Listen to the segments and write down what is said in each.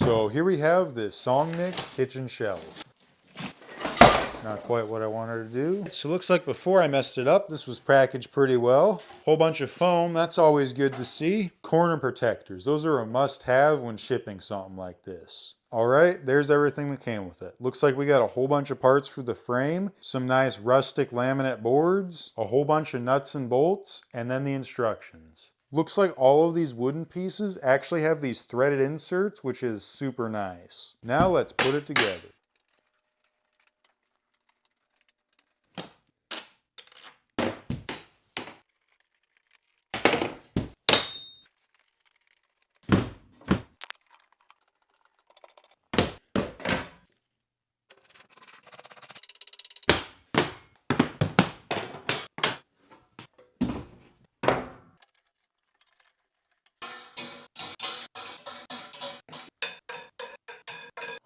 So here we have this Song Mix kitchen shelf. Not quite what I wanted to do. So it looks like before I messed it up, this was packaged pretty well. Whole bunch of foam, that's always good to see. Corner protectors, those are a must-have when shipping something like this. All right, there's everything that came with it. Looks like we got a whole bunch of parts for the frame, some nice rustic laminate boards, a whole bunch of nuts and bolts, and then the instructions. Looks like all of these wooden pieces actually have these threaded inserts, which is super nice. Now let's put it together.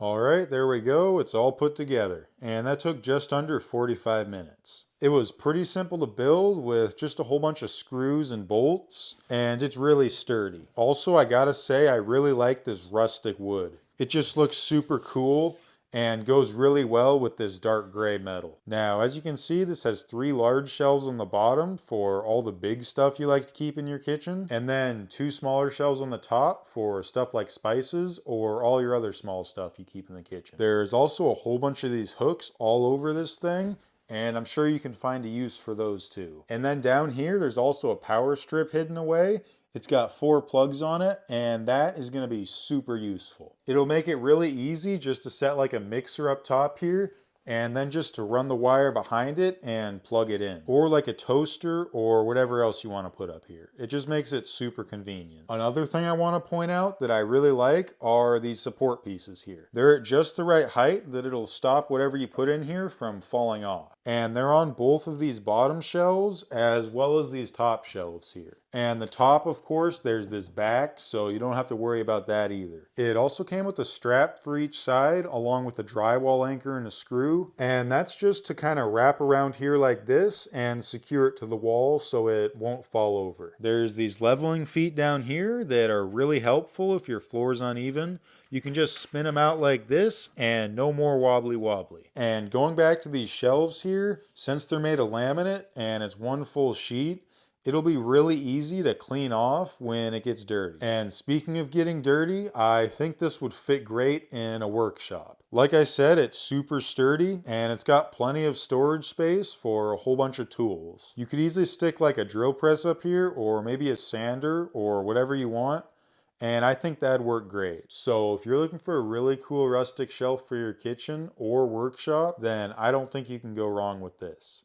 All right, there we go. It's all put together. And that took just under 45 minutes. It was pretty simple to build with just a whole bunch of screws and bolts, and it's really sturdy. Also, I gotta say, I really like this rustic wood. It just looks super cool and goes really well with this dark gray metal. Now, as you can see, this has 3 large shelves on the bottom for all the big stuff you like to keep in your kitchen, and then 2 smaller shelves on the top for stuff like spices or all your other small stuff you keep in the kitchen. There's also a whole bunch of these hooks all over this thing, and I'm sure you can find a use for those too. And then down here, there's also a power strip hidden away. It's got 4 plugs on it, and that is going to be super useful. It'll make it really easy just to set like a mixer up top here, and then just to run the wire behind it and plug it in. Or like a toaster or whatever else you want to put up here. It just makes it super convenient. Another thing I want to point out that I really like are these support pieces here. They're at just the right height that it'll stop whatever you put in here from falling off. And they're on both of these bottom shelves as well as these top shelves here. And the top, of course, there's this back, so you don't have to worry about that either. It also came with a strap for each side, along with a drywall anchor and a screw. And that's just to kind of wrap around here like this and secure it to the wall so it won't fall over. There's these leveling feet down here that are really helpful if your floor's uneven. You can just spin them out like this and no more wobbly wobbly. And going back to these shelves here, since they're made of laminate and it's one full sheet, it'll be really easy to clean off when it gets dirty. And speaking of getting dirty, I think this would fit great in a workshop. Like I said, it's super sturdy and it's got plenty of storage space for a whole bunch of tools. You could easily stick like a drill press up here or maybe a sander or whatever you want. And I think that'd work great. So if you're looking for a really cool rustic shelf for your kitchen or workshop, then I don't think you can go wrong with this.